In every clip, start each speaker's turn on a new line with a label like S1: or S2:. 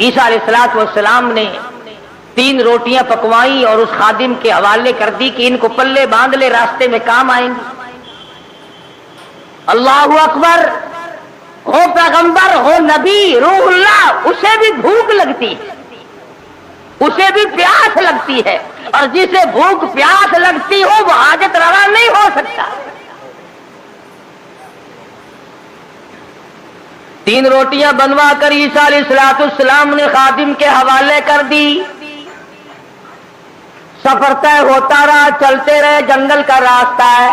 S1: عیسیٰ علیہ السلام نے 3 روٹیاں پکوائی اور اس خادم کے حوالے کر دی کہ ان کو پلے باندھ لے، راستے میں کام آئیں گی۔ اللہ اکبر! ہو پیغمبر، ہو نبی، روح اللہ، اسے بھی بھوک لگتی ہے، اسے بھی پیاس لگتی ہے، اور جسے بھوک پیاس لگتی ہو وہ حاجت روا نہیں ہو سکتا۔ 3 روٹیاں بنوا کر عیسیٰ علیہ السلام نے خادم کے حوالے کر دی۔ سفر طے ہوتا رہا، چلتے رہے، جنگل کا راستہ ہے۔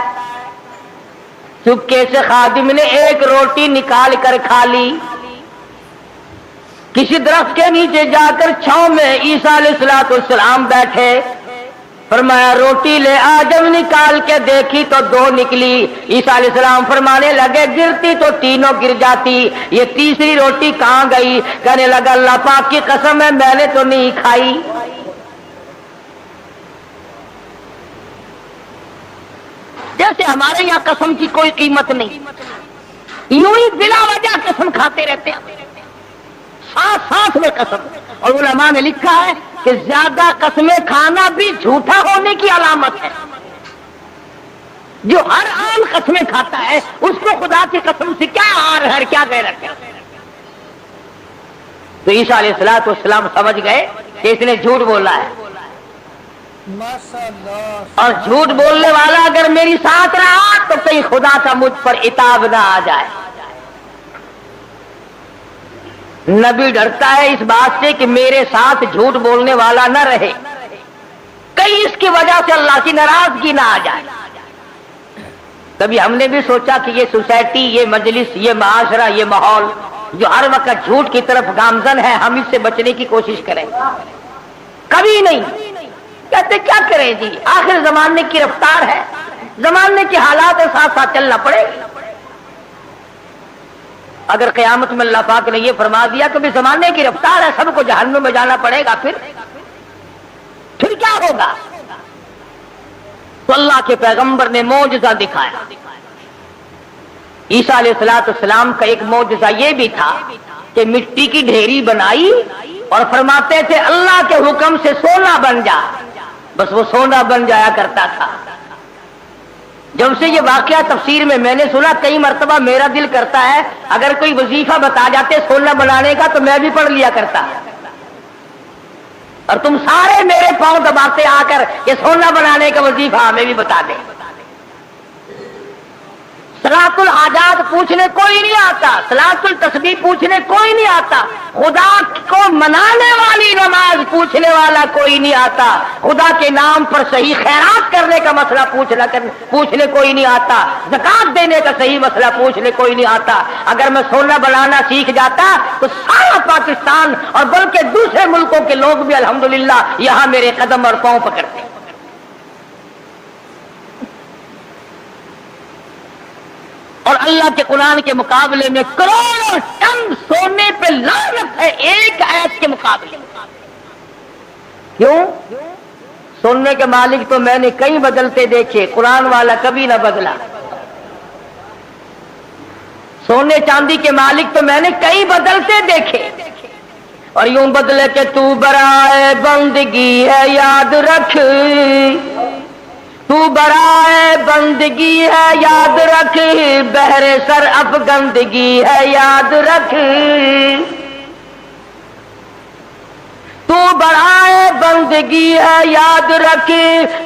S1: چپکے سے خادم نے 1 روٹی نکال کر کھا لی۔ کسی درخت کے نیچے جا کر چھاؤں میں عیسیٰ علیہ السلام بیٹھے۔ فرمایا روٹی لے آ، جب نکال کے دیکھی تو 2 نکلی۔ عیسیٰ علیہ السلام فرمانے لگے گرتی تو تینوں گر جاتی، یہ تیسری روٹی کہاں گئی؟ کہنے لگا اللہ پاک کی قسم ہے میں نے تو نہیں کھائی۔ جیسے ہمارے یہاں قسم کی کوئی قیمت نہیں، یوں ہی بلا وجہ قسم کھاتے رہتے ہیں، ساتھ میں قسم۔ اور علماء نے لکھا ہے کہ زیادہ قسمیں کھانا بھی جھوٹا ہونے کی علامت ہے۔ جو ہر عام قسمیں کھاتا ہے اس کو خدا کی قسم سے کیا ہر کیا غیرت ہے۔ تو عیسیٰ علیہ السلام سمجھ گئے کہ اس نے جھوٹ بولا ہے، اور جھوٹ بولنے والا اگر میری ساتھ رہا تو کہیں خدا کا مجھ پر عتاب نہ آ جائے۔ نبی ڈرتا ہے اس بات سے کہ میرے ساتھ جھوٹ بولنے والا نہ رہے، کہیں اس کی وجہ سے اللہ کی ناراضگی نہ آ جائے۔ کبھی ہم نے بھی سوچا کہ یہ سوسائٹی، یہ مجلس، یہ معاشرہ، یہ ماحول جو ہر وقت جھوٹ کی طرف گامزن ہے، ہم اس سے بچنے کی کوشش کریں؟ کبھی نہیں۔ کہتے کیا کریں جی، آخر زمانے کی رفتار ہے، زمانے کے حالات کے ساتھ ساتھ چلنا پڑے گا۔ اگر قیامت میں اللہ پاک نے یہ فرما دیا کہ زمانے کی رفتار ہے، سب کو جہنم میں جانا پڑے گا، پھر کیا ہوگا؟ تو اللہ کے پیغمبر نے معجزہ دکھایا۔ عیسیٰ علیہ السلام کا ایک معجزہ یہ بھی تھا کہ مٹی کی ڈھیری بنائی اور فرماتے تھے اللہ کے حکم سے سونا بن جا، بس وہ سونا بن جایا کرتا تھا۔ جب سے یہ واقعہ تفسیر میں نے سنا، کئی مرتبہ میرا دل کرتا ہے اگر کوئی وظیفہ بتا جاتے سونا بنانے کا تو میں بھی پڑھ لیا کرتا، اور تم سارے میرے پاؤں دباتے آ کر کہ سونا بنانے کا وظیفہ ہمیں بھی بتا دیں۔ صلاۃ الحاجات پوچھنے کوئی نہیں آتا، صلاۃ التسبیح پوچھنے کوئی نہیں آتا، خدا کو منانے والی نماز پوچھنے والا کوئی نہیں آتا، خدا کے نام پر صحیح خیرات کرنے کا مسئلہ پوچھنے کوئی نہیں آتا، زکات دینے کا صحیح مسئلہ پوچھنے کوئی نہیں آتا۔ اگر میں سونا بنانا سیکھ جاتا تو سارا پاکستان اور بلکہ دوسرے ملکوں کے لوگ بھی الحمدللہ یہاں میرے قدم اور پاؤں پکڑتے۔ اور اللہ کے قرآن کے مقابلے میں کروڑوں ٹن سونے پہ لعنت ہے ایک آیت کے مقابلے۔ کیوں؟ سونے کے مالک تو میں نے کئی بدلتے دیکھے، قرآن والا کبھی نہ بدلا۔ سونے چاندی کے مالک تو میں نے کئی بدلتے دیکھے، اور یوں بدلے کہ تو برائے بندگی ہے یاد رکھ، تو برائے بندگی ہے یاد رکھ، بہر سر افگندگی ہے یاد رکھ، تو برائے بندگی ہے یاد رکھ،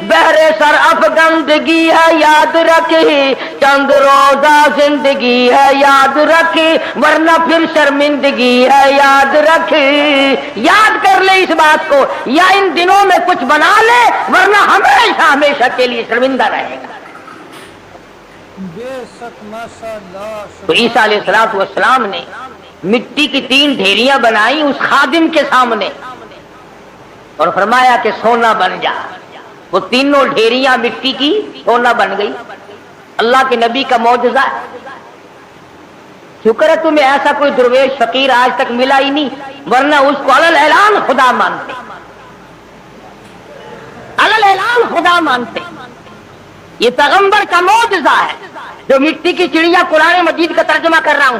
S1: بہر سر افگندگی ہے یاد رکھ، چند روزہ زندگی ہے یاد رکھ، ورنہ پھر شرمندگی ہے یاد رکھ۔ یاد کر لے اس بات کو، یا ان دنوں میں کچھ بنا لے ورنہ ہمیشہ ہمیشہ کے لیے شرمندہ رہے گا۔ تو عیسیٰ علیہ السلام نے مٹی کی 3 ڈھیریاں بنائی اس خادم کے سامنے اور فرمایا کہ سونا بن جا۔ وہ تینوں ڈھیریاں مٹی کی سونا بن گئی۔ اللہ کے نبی کا معجزہ ہے۔ شکر ہے تمہیں ایسا کوئی درویش فقیر آج تک ملا ہی نہیں، ورنہ اس کو علل اعلان خدا مانتے، علل اعلان خدا مانتے۔ یہ پیغمبر کا معجزہ ہے جو مٹی کی چڑیا قرآن مجید کا ترجمہ کر رہا ہوں،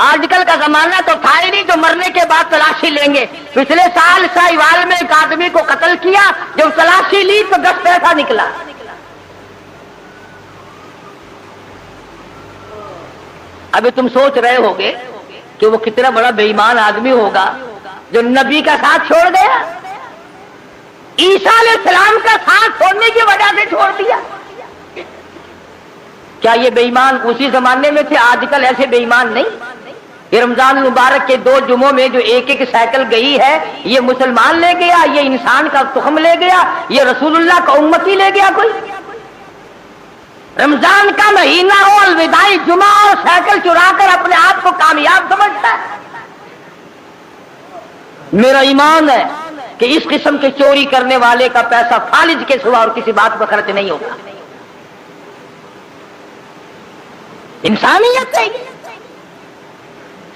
S1: آج کل کا زمانہ تو تھا ہی نہیں جو مرنے کے بعد تلاشی لیں گے. پچھلے سال ساہیوال میں ایک آدمی کو قتل کیا، جب تلاشی لی تو 10 پیسہ نکلا. ابھی تم سوچ رہے ہوگے کہ وہ کتنا بڑا بے ایمان آدمی ہوگا جو نبی کا ساتھ چھوڑ گیا، عیسیٰ علیہ السلام کا ساتھ چھوڑنے کی وجہ سے چھوڑ دیا. کیا یہ بے ایمان اسی زمانے میں تھے؟ آج کل ایسے بے ایمان نہیں. یہ رمضان مبارک کے 2 جمعوں میں جو ایک سائیکل گئی ہے، یہ مسلمان لے گیا، یہ انسان کا تخم لے گیا، یہ رسول اللہ کا امتی لے گیا کوئی؟ رمضان کا مہینہ ہو، الوداعی جمعہ اور سائیکل چرا کر اپنے آپ کو کامیاب سمجھتا ہے. میرا ایمان ہے کہ اس قسم کے چوری کرنے والے کا پیسہ فالج کے سوا اور کسی بات پر خرچ نہیں ہوگا. انسانیت ہے.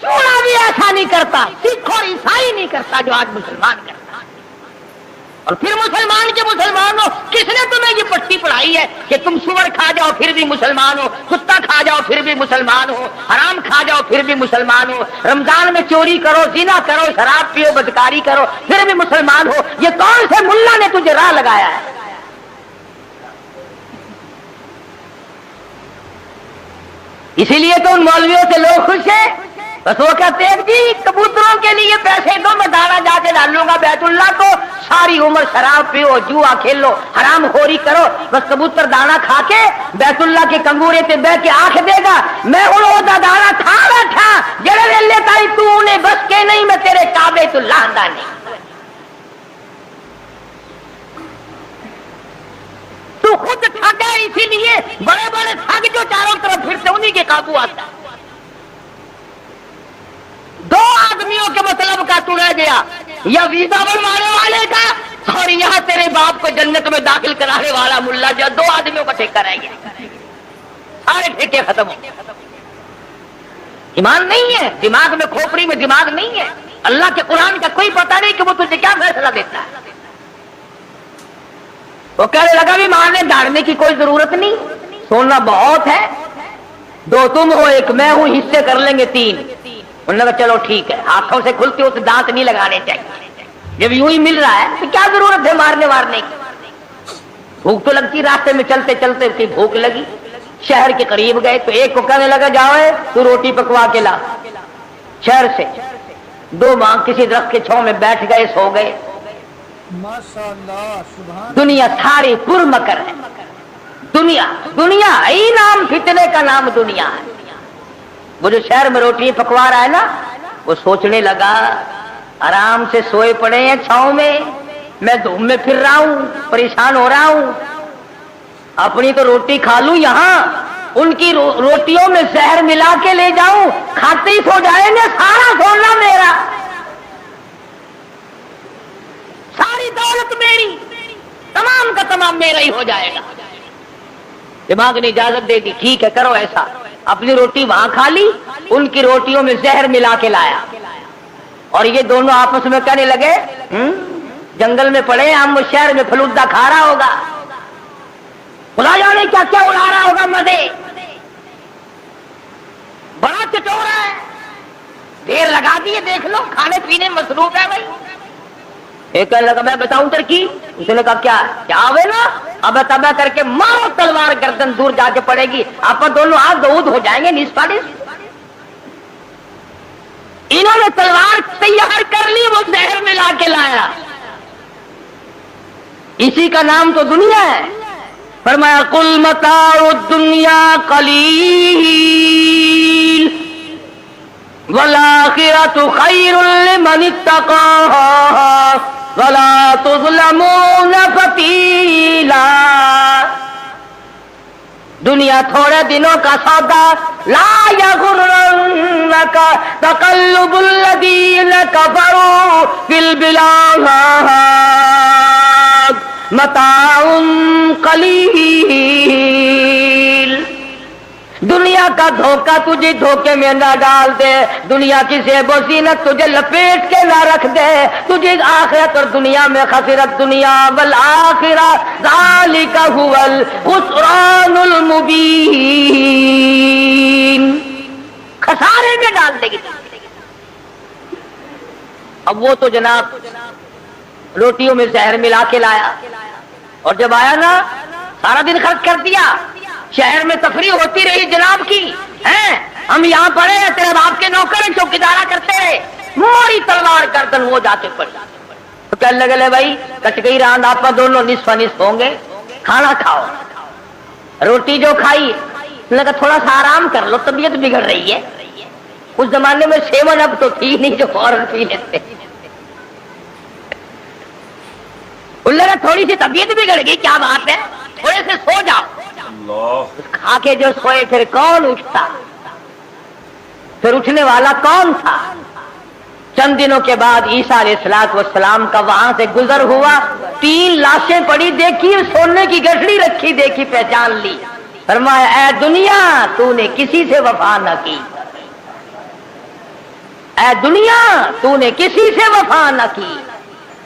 S1: چورا بھی ایسا نہیں کرتا، سکھ اور عیسائی نہیں کرتا جو آج مسلمان کرتا. اور پھر مسلمان کے مسلمان ہو، کس نے تمہیں یہ پٹی پڑھائی ہے کہ تم سور کھا جاؤ پھر بھی مسلمان ہو، کتا کھا جاؤ پھر بھی مسلمان ہو، حرام کھا جاؤ پھر بھی مسلمان ہو، رمضان میں چوری کرو، زنا کرو، شراب پیو، بدکاری کرو پھر بھی مسلمان ہو؟ یہ کون سے ملا نے تجھے راہ لگایا ہے؟ اسی لیے تو ان مولویوں سے لوگ خوش ہیں. بس وہ کہتے ہیں جی کبوتروں کے لیے پیسے دو، میں دانا جا کے ڈالوں گا بیت اللہ کو، ساری عمر شراب پیو، جوا کھیلو، حرام خوری کرو، بس کبوتر دانا کھا کے بیت اللہ کے کنگورے تے بہ کے آنکھ دے گا میں ہوں دا دانا کھا بیٹھا جڑے ویلے تائی تو انہیں بس کے نہیں، میں تیرے کعبے تو لاندہ نہیں. تو خود ٹھگ ہے، اسی لیے بڑے بڑے ٹھگ جو چاروں طرف پھرتے انہی کے قابو آتا ہے. 2 آدمیوں کے مطلب کا تو رہ گیا، یا ویزا بنوانے والے کا اور یہاں تیرے باپ کو جنت میں داخل کرانے والا ملا. جو 2 آدمیوں کا ٹھیکہ رہ گیا، سارے ٹھیکے ختم ہو گئے. ایمان نہیں ہے دماغ میں، کھوپڑی میں دماغ نہیں ہے. اللہ کے قرآن کا کوئی پتہ نہیں کہ وہ تجھے کیا فیصلہ دیتا ہے. وہ کہنے لگا بھی مارنے دھاڑنے کی کوئی ضرورت نہیں، سونا بہت ہے، 2 تم ہو 1 میں ہوں، حصے کر لیں گے 3. انہوں نے کہا چلو ٹھیک ہے. ہاتھوں سے کھلتی ہو تو دانت نہیں لگانے چاہیے، جب یوں ہی مل رہا ہے تو کیا ضرورت ہے مارنے وارنے کی. بھوک تو لگتی، راستے میں چلتے چلتے اس کی بھوک لگی، شہر کے قریب گئے تو ایک کو کہنے لگا جاؤ تو روٹی پکوا کے لا. شہر سے 2 ماں کسی درخت کے چھاؤں میں بیٹھ گئے، سو گئے.
S2: ماشاءاللہ سبحان.
S1: دنیا ساری پر مکر ہے. دنیا ہی نام فتنے کا نام دنیا ہے. وہ جو شہر میں روٹی پکوا رہا ہے نا، وہ سوچنے لگا آرام سے سوئے پڑے ہیں چھاؤں میں دھوپ میں پھر رہا ہوں، پریشان ہو رہا ہوں، اپنی تو روٹی کھا لوں، یہاں ان کی روٹیوں میں زہر ملا کے لے جاؤں، کھاتے ہی سو جائیں گے، سارا سونا میرا، ساری دولت میری، تمام کا تمام میرا ہی ہو جائے گا. دماغ نے اجازت دے دی، ٹھیک ہے کرو ایسا. اپنی روٹی وہاں کھا لی، ان کی روٹیوں میں زہر ملا کے لایا، اور یہ دونوں آپس میں کہنے لگے جنگل میں پڑے ہم، شہر میں فلودا کھا رہا ہوگا، خدا جانے کیا کیا اڑا رہا ہوگا مزے، بڑا چٹورا ہے، دیر لگا دیے، دیکھ لو کھانے پینے مصروف ہے بھائی. ایک کہنے لگا میں بتاؤں ترکیب، اس نے کہا کیا ہوئے نا، اب تبا کر کے مارو تلوار، گردن دور جا کے پڑے گی، آپ دونوں ہاتھ دودھ ہو جائیں گے نصف نصف. انہوں نے تلوار تیار کر لی، وہ زہر ملا کے لایا. اسی کا نام تو دنیا ہے. فرمایا قل متاع الدنیا قلیل والآخرۃ خیر لمن اتقى ولا تظلمون فتیلا. دنیا تھوڑے دنوں کا سودا، لا یغرنک تقلب الذین کفروا فی البلاد متاع قلیل. دنیا کا دھوکہ تجھے دھوکے میں نہ ڈال دے، دنیا کی زیب و زینت تجھے لپیٹ کے نہ رکھ دے، تجھے آخرت اور دنیا میں خسرت دنیا والآخرہ ذالک هو الخسران المبین. سارے میں ڈال دے گی۔ اب وہ تو جناب روٹیوں میں زہر ملا کے لایا، اور جب آیا نا سارا دن خرچ کر دیا، شہر میں تفریح ہوتی رہی جناب کی، ہیں ہم یہاں پڑے ہیں، تیرے باپ کے نوکر چوکیدارا کرتے رہے، موری تلوار گردن وہ جاتے پڑے۔ تو کہنے لگے لے بھائی کچ گئی راند، آپ دونوں نصف نصف ہوں گے، کھانا کھاؤ۔ روٹی جو کھائی لگا تھوڑا سا آرام کر لو، طبیعت بگڑ رہی ہے۔ اس زمانے میں سیون اب تو تھی نہیں جو فوراً پی لیتے، لگا تھوڑی سی طبیعت بگڑ گئی، کیا بات ہے تھوڑے سے سو جاؤ۔ کھا کے جو سوئے پھر کون اٹھتا، پھر اٹھنے والا کون تھا؟ چند دنوں کے بعد عیسیٰ علیہ السلام کا وہاں سے گزر ہوا، 3 لاشیں پڑی دیکھی، سونے کی گٹھڑی رکھی دیکھی، پہچان لی۔ فرمایا اے دنیا تو نے کسی سے وفا نہ کی، اے دنیا تو نے کسی سے وفا نہ کی،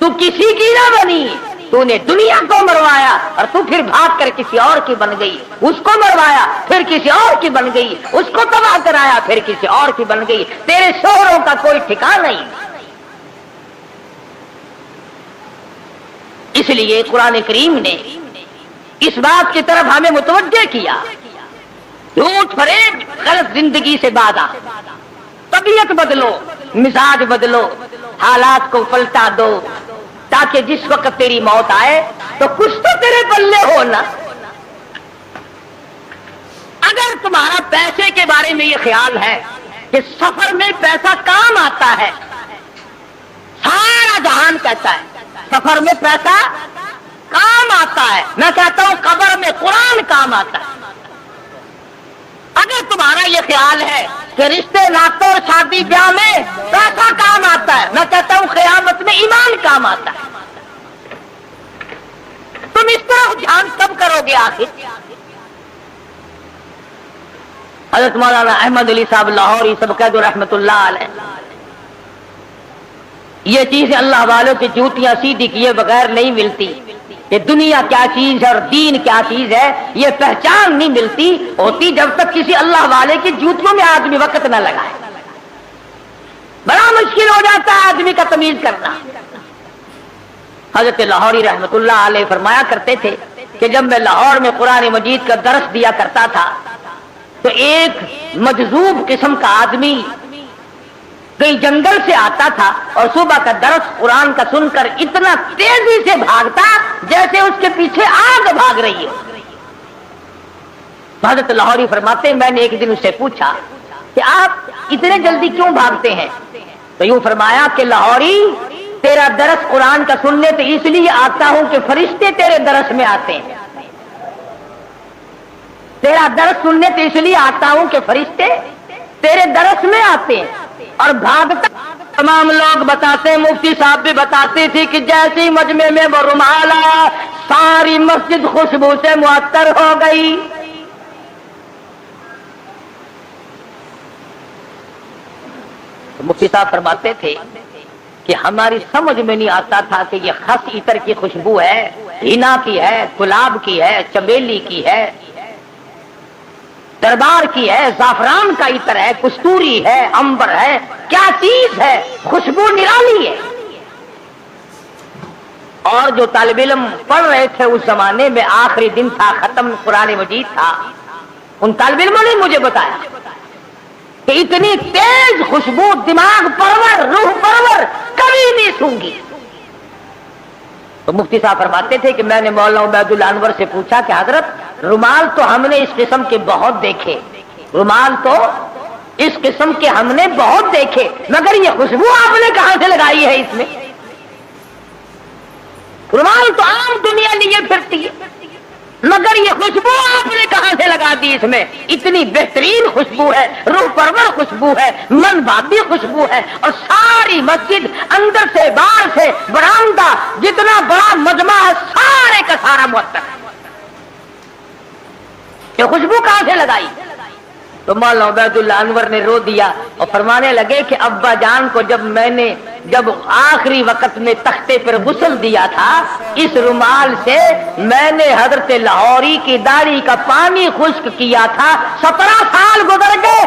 S1: تو کسی کی نہ بنی، تو نے دنیا کو مروایا اور تو پھر بھاگ کر کسی اور کی بن گئی، اس کو مروایا پھر کسی اور کی بن گئی، اس کو تباہ کرایا پھر کسی اور کی بن گئی، تیرے شوہروں کا کوئی ٹھکانہ نہیں۔ اس لیے قرآن کریم نے اس بات کی طرف ہمیں متوجہ کیا، جھوٹ فریب غلط زندگی سے بادا، طبیعت بدلو، مزاج بدلو، حالات کو پلٹا دو، تاکہ جس وقت تیری موت آئے تو کچھ تو تیرے پلے ہو نا۔ اگر تمہارا پیسے کے بارے میں یہ خیال ہے کہ سفر میں پیسہ کام آتا ہے، سارا جہان کہتا ہے سفر میں پیسہ کام آتا ہے، میں کہتا ہوں قبر میں قرآن کام آتا ہے۔ اگر تمہارا یہ خیال ہے کہ رشتے ناطوں اور شادی بیاہ میں پیسہ کام آتا ہے، میں کہتا ہوں قیامت میں ایمان کام آتا ہے۔ تم اس طرح دھیان کب کرو گے آخر؟ حضرت مولانا احمد علی صاحب لاہوری سب کہہ دو رحمت اللہ علیہ، یہ چیزیں اللہ والوں کی جوتیاں سیدھی کیے بغیر نہیں ملتی، کہ دنیا کیا چیز ہے اور دین کیا چیز ہے یہ پہچان نہیں ملتی ہوتی جب تک کسی اللہ والے کی جوتیوں میں آدمی وقت نہ لگائے۔ بڑا مشکل ہو جاتا ہے آدمی کا تمیز کرنا۔ حضرت لاہوری رحمت اللہ علیہ فرمایا کرتے تھے کہ جب میں لاہور میں قرآن مجید کا درس دیا کرتا تھا تو ایک مجذوب قسم کا آدمی کئی جنگل سے آتا تھا اور صبح کا درس قرآن کا سن کر اتنا تیزی سے بھاگتا جیسے اس کے پیچھے آگ بھاگ رہی ہے۔ حضرت لاہوری فرماتے میں نے ایک دن اس سے پوچھا کہ آپ اتنے جلدی کیوں بھاگتے ہیں؟ تو یوں فرمایا کہ لاہوری تیرا درس قرآن کا سننے تو اس لیے آتا ہوں کہ فرشتے تیرے درس میں آتے ہیں، تیرا درس سننے تو اس لیے آتا ہوں کہ فرشتے تیرے درس میں آتے ہیں۔ اور بھاگتا تمام لوگ بتاتے، مفتی صاحب بھی بتاتے تھے کہ جیسے مجمع میں وہ رومال آیا ساری مسجد خوشبو سے معطر ہو گئی۔ مفتی صاحب فرماتے تھے کہ ہماری سمجھ میں نہیں آتا تھا کہ یہ خس عطر کی خوشبو ہے، ہینا کی ہے، گلاب کی ہے، چمیلی کی ہے، دربار کی ہے، زعفران کا عطر ہے، کستوری ہے، عنبر ہے، کیا چیز ہے، خوشبو نرالی ہے۔ اور جو طالب علم پڑھ رہے تھے اس زمانے میں آخری دن تھا، ختم قرآن مجید تھا، ان طالب علموں نے مجھے بتایا کہ اتنی تیز خوشبو دماغ پرور، روح پرور کبھی نہیں سونگی۔ تو مفتی صاحب فرماتے تھے کہ میں نے مولانا عبید اللہ انور سے پوچھا کہ حضرت رومال تو ہم نے اس قسم کے بہت دیکھے، رومال تو اس قسم کے ہم نے بہت دیکھے، مگر یہ خوشبو آپ نے کہاں سے لگائی ہے اس میں؟ رومال تو عام دنیا لیے پھرتی ہے، مگر یہ خوشبو آپ نے کہاں سے لگا دی اس میں؟ اتنی بہترین خوشبو ہے، روح پرور خوشبو ہے، من بھاتی خوشبو ہے، اور ساری مسجد اندر سے باہر سے برآمدہ جتنا بڑا مجمع ہے سارے کا سارا معطر ہے۔ یہ خوشبو کہاں سے لگائی؟ تو مولانا عبید اللہ انور نے رو دیا اور فرمانے لگے کہ ابا جان کو جب آخری وقت میں تختے پر غسل دیا تھا اس رومال سے میں نے حضرت لاہوری کی داڑھی کا پانی خشک کیا تھا، 17 سال گزر گئے،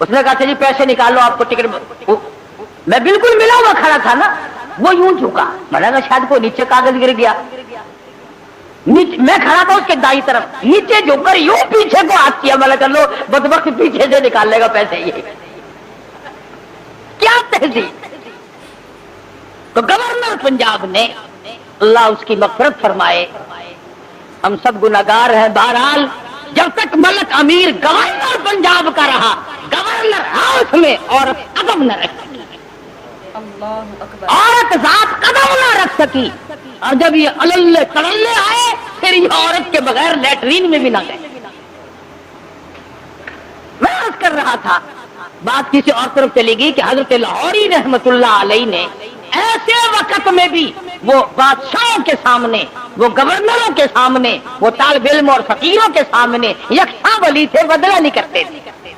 S1: اس نے کہا چلیے پیسے نکالو آپ کو ٹکٹ. میں بالکل ملا ہوا کھڑا تھا نا, وہ یوں جھکا, میں نے کہا شاید کوئی نیچے کاغذ گر گیا. میں کھڑا تھا اس کے دائیں طرف, نیچے جھک کر یوں پیچھے کو ہاتھ کیا, میں نے کہا لو بدبخت پیچھے سے نکال لے گا پیسے. یہ کیا تہذیب. تو گورنر پنجاب نے, اللہ اس کی مغفرت فرمائے, ہم سب گناہگار ہیں, بہرحال جب تک ملک امیر گورنر پنجاب کا رہا, گورنر ہاؤس میں عورت قدم نہ رکھ سکی,
S3: اللہ اکبر.
S1: عورت ذات قدم نہ رکھ سکی. اور جب یہ اللہ کرلے آئے پھر یہ عورت کے بغیر لیٹرین میں بھی نہ گئے. میں عرض کر رہا تھا, بات کسی اور طرف چلی گئی کہ حضرت لاہوری رحمت اللہ علیہ نے ایسے وقت میں بھی وہ بادشاہوں کے سامنے, وہ گورنروں کے سامنے, وہ طالب علم اور فقیروں کے سامنے یکساں ولی تھے, بدلہ نہیں کرتے تھے.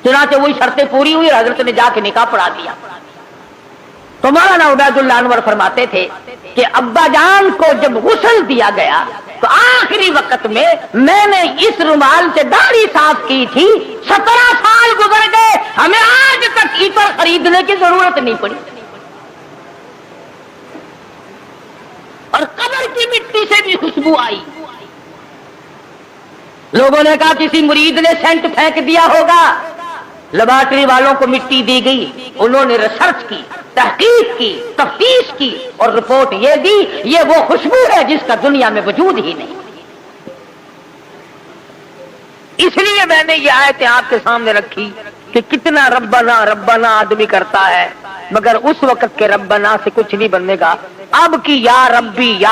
S1: چنانچہ وہی شرطیں پوری ہوئی, حضرت نے جا کے نکاح پڑھا دیا. تو مولانا عبید اللہ انور فرماتے تھے کہ ابا جان کو جب غسل دیا گیا تو آخری وقت میں نے اس رومال سے داڑھی صاف کی تھی, 17 سال گزر گئے, ہمیں آج تک عطر خریدنے کی ضرورت نہیں پڑی. اور قبر کی مٹی سے بھی خوشبو آئی. لوگوں نے کہا کسی مرید نے سینٹ پھینک دیا ہوگا. لیبارٹری والوں کو مٹی دی گئی, انہوں نے ریسرچ کی, تحقیق کی, تفتیش کی, اور رپورٹ یہ دی یہ وہ خوشبو ہے جس کا دنیا میں وجود ہی نہیں. اس لیے میں نے یہ آیتیں آپ کے سامنے رکھی کہ کتنا ربنا ربنا آدمی کرتا ہے, مگر اس وقت کے ربنا سے کچھ نہیں بننے گا. اب کی یا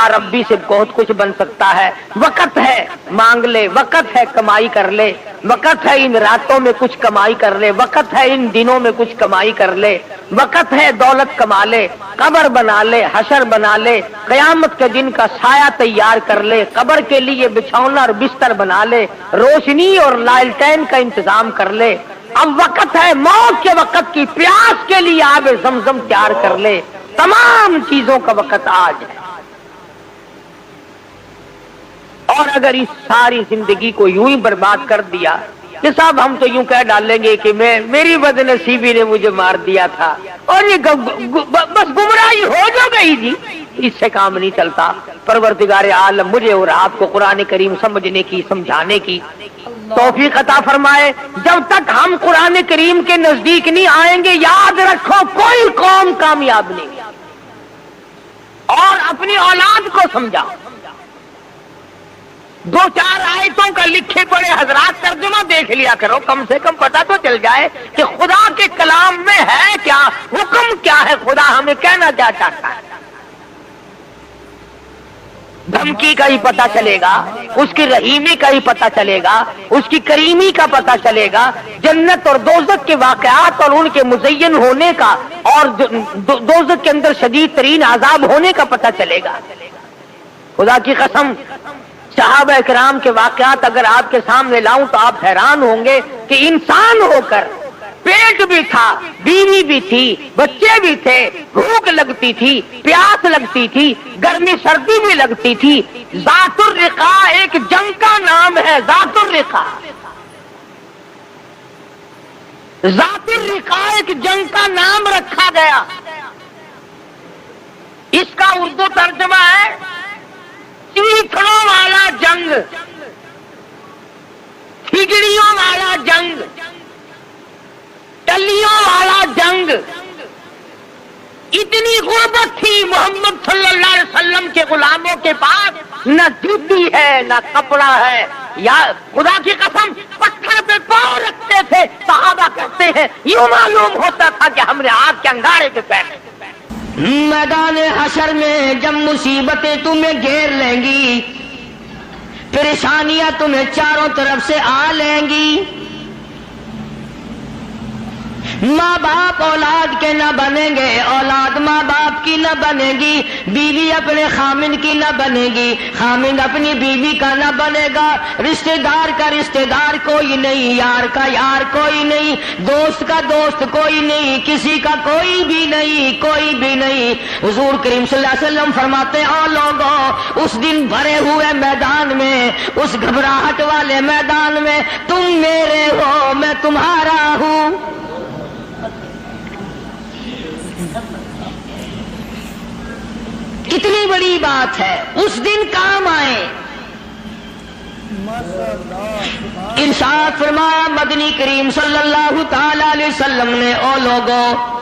S1: ربی سے بہت کچھ بن سکتا ہے. وقت ہے مانگ لے, وقت ہے کمائی کر لے, وقت ہے ان راتوں میں کچھ کمائی کر لے, وقت ہے ان دنوں میں کچھ کمائی کر لے, وقت ہے دولت کما لے, قبر بنا لے, حشر بنا لے, قیامت کے دن کا سایہ تیار کر لے, قبر کے لیے بچھونا اور بستر بنا لے, روشنی اور لالٹین کا انتظام کر لے. اب وقت ہے موت کے وقت کی پیاس کے لیے آب زمزم تیار کر لے. تمام چیزوں کا وقت آج ہے. اور اگر اس ساری زندگی کو یوں ہی برباد کر دیا کہ صاحب ہم تو یوں کہہ ڈالیں گے کہ میری بد نصیبی نے مجھے مار دیا تھا, اور یہ بس گمراہی ہو جو گئی جی, اس سے کام نہیں چلتا. پروردگار عالم مجھے اور آپ کو قرآن کریم سمجھنے کی, سمجھانے کی توفیق عطا فرمائے. جب تک ہم قرآن کریم کے نزدیک نہیں آئیں گے, یاد رکھو کوئی قوم کامیاب نہیں. اور اپنی اولاد کو سمجھاؤ. 2-4 آیتوں کا لکھے پڑے حضرات ترجمہ دیکھ لیا کرو, کم سے کم پتہ تو چل جائے کہ خدا کے کلام میں ہے کیا, حکم کیا ہے, خدا ہمیں کہنا کیا چاہتا ہے. دھمکی کا ہی پتہ چلے گا, اس کی رحیمی کا ہی پتہ چلے گا, اس کی کریمی کا پتہ چلے گا, جنت اور دوزخ کے واقعات اور ان کے مزین ہونے کا, اور دوزخ کے اندر شدید ترین عذاب ہونے کا پتہ چلے گا. خدا کی قسم صحابہ کرام کے واقعات اگر آپ کے سامنے لاؤں تو آپ حیران ہوں گے کہ انسان ہو کر پیٹ بھی تھا, بیوی بھی تھی, بچے بھی تھے, بھوک لگتی تھی, پیاس لگتی تھی, گرمی سردی بھی لگتی تھی. ذات الرقا ایک جنگ کا نام ہے. ذات الرقا, ذات الرقا ایک جنگ کا نام رکھا گیا. اس کا اردو ترجمہ ہے چیتڑوں والا جنگ, کھجڑیوں والا جنگ, ٹلیوں والا جنگ. اتنی غربت تھی محمد صلی اللہ علیہ وسلم کے غلاموں کے پاس, نہ جوتی ہے نہ کپڑا ہے. یا خدا کی قسم پتھر پہ پاؤں رکھتے تھے. صحابہ کہتے ہیں یوں معلوم ہوتا تھا کہ ہم نے آگ کے انگارے پہ پیر.
S4: میدان حشر میں جب مصیبتیں تمہیں گھیر لیں گی, پریشانیاں تمہیں چاروں طرف سے آ لیں گی, ماں باپ اولاد کے نہ بنیں گے, اولاد ماں باپ کی نہ بنے گی, بیوی اپنے خامن کی نہ بنے گی, خامن اپنی بیوی کا نہ بنے گا, رشتہ دار کا رشتہ دار کوئی نہیں, یار کا یار کوئی نہیں, دوست کا دوست کوئی نہیں, کسی کا کوئی بھی نہیں, کوئی بھی نہیں. حضور کریم صلی اللہ علیہ وسلم فرماتے ہیں, او لوگوں اس دن بھرے ہوئے میدان میں, اس گھبراہٹ والے میدان میں تم میرے ہو, میں تمہارا ہوں. کتنی بڑی بات ہے، اس دن کام آئے. ارشاد فرمایا مدنی کریم صلی اللہ تعالی علیہ وسلم نے، او لوگوں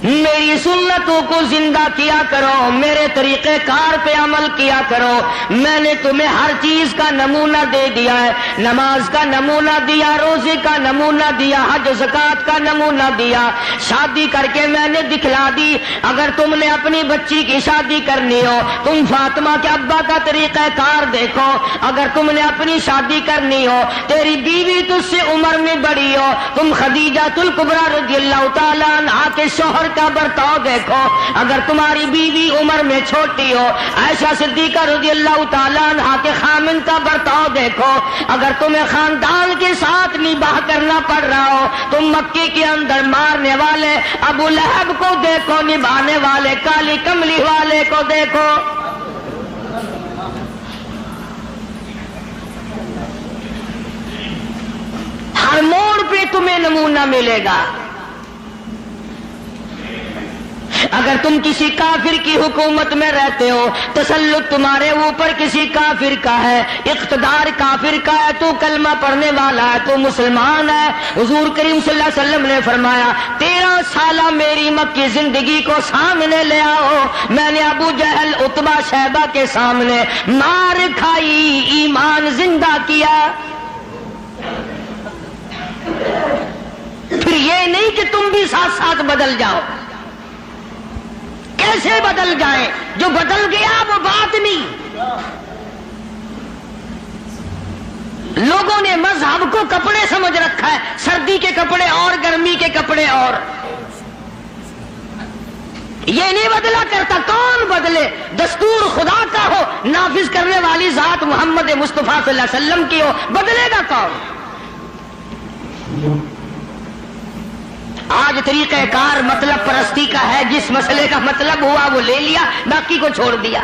S4: میری سنتوں کو زندہ کیا کرو، میرے طریقہ کار پہ عمل کیا کرو. میں نے تمہیں ہر چیز کا نمونہ دے دیا ہے، نماز کا نمونہ دیا، روزے کا نمونہ دیا، حج زکات کا نمونہ دیا، شادی کر کے میں نے دکھلا دی. اگر تم نے اپنی بچی کی شادی کرنی ہو، تم فاطمہ کے ابا کا طریقہ کار دیکھو. اگر تم نے اپنی شادی کرنی ہو، تیری بیوی تجھ سے عمر میں بڑی ہو، تم خدیجہ الکبریٰ رضی اللہ تعالیٰ عنہا کے شوہر کا برتاؤ دیکھو. اگر تمہاری بیوی عمر میں چھوٹی ہو، عائشہ صدیقہ رضی اللہ تعالیٰ عنہا کے خامن کا برتاؤ دیکھو. اگر تمہیں خاندان کے ساتھ نباہ کرنا پڑ رہا ہو، تم مکے کے اندر مارنے والے ابو لہب کو دیکھو، نبھانے والے کالی کملی والے کو دیکھو. ہر موڑ پہ تمہیں نمونہ ملے گا. اگر تم کسی کافر کی حکومت میں رہتے ہو، تسلط تمہارے اوپر کسی کافر کا ہے، اقتدار کافر کا ہے، تو کلمہ پڑھنے والا ہے، تو مسلمان ہے. حضور کریم صلی اللہ علیہ وسلم نے فرمایا 13 سالہ میری مکی زندگی کو سامنے لے آؤ. میں نے ابو جہل عتبہ شیبہ کے سامنے مار کھائی، ایمان زندہ کیا. پھر یہ نہیں کہ تم بھی ساتھ ساتھ بدل جاؤ. کیسے بدل جائیں؟ جو بدل گیا وہ بات نہیں. لوگوں نے مذہب کو کپڑے سمجھ رکھا ہے، سردی کے کپڑے اور گرمی کے کپڑے اور. یہ نہیں بدلا کرتا. کون بدلے؟ دستور خدا کا ہو، نافذ کرنے والی ذات محمد مصطفیٰ صلی اللہ علیہ وسلم کی ہو، بدلے گا کون؟ آج طریقہ کار مطلب پرستی کا ہے، جس مسئلے کا مطلب ہوا وہ لے لیا، باقی کو چھوڑ دیا.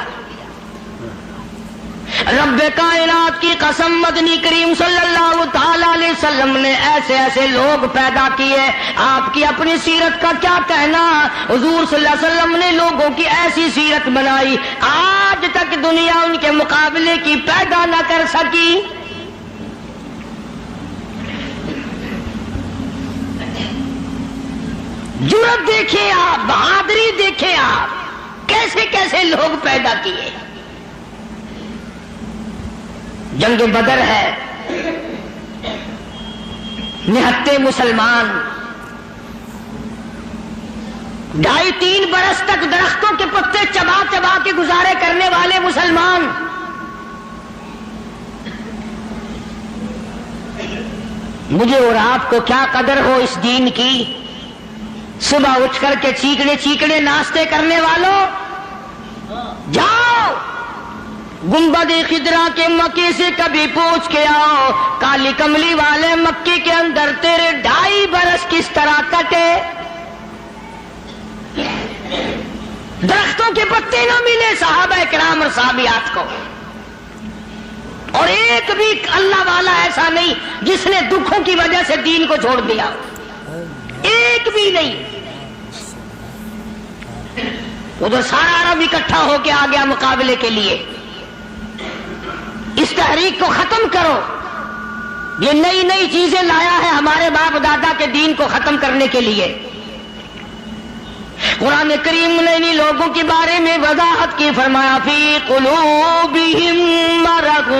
S4: رب کائنات کی قسم مدنی کریم صلی اللہ تعالی علیہ وسلم نے ایسے ایسے لوگ پیدا کیے. آپ کی اپنی سیرت کا کیا کہنا؟ حضور صلی اللہ علیہ وسلم نے لوگوں کی ایسی سیرت بنائی، آج تک دنیا ان کے مقابلے کی پیدا نہ کر سکی. جرأت دیکھیں آپ، بہادری دیکھیں آپ، کیسے کیسے لوگ پیدا کیے. جنگ بدر ہے، نہتے مسلمان 2.5-3 برس تک درختوں کے پتے چبا چبا کے گزارے کرنے والے مسلمان. مجھے اور آپ کو کیا قدر ہو اس دین کی. صبح اٹھ کر کے چیکڑے چیکڑے ناشتے کرنے والوں، جاؤ گنبد خضرا کے مکے سے کبھی پوچھ کے آؤ، کالی کملی والے مکے کے اندر تیرے 2.5 برس کس طرح کٹے. درختوں کے پتے نہ ملے صحابہ کرام اور صحابیات کو، اور ایک بھی اللہ والا ایسا نہیں جس نے دکھوں کی وجہ سے دین کو چھوڑ دیا، ایک بھی نہیں. ادھر سارا عرب اکٹھا ہو کے آ گیا مقابلے کے لیے. اس تحریک کو ختم کرو. یہ نئی نئی چیزیں لایا ہے ہمارے باپ دادا کے دین کو ختم کرنے کے لیے. قرآن کریم نے انہی لوگوں کے بارے میں وضاحت کی، فرمایا فی قلوبہم مرض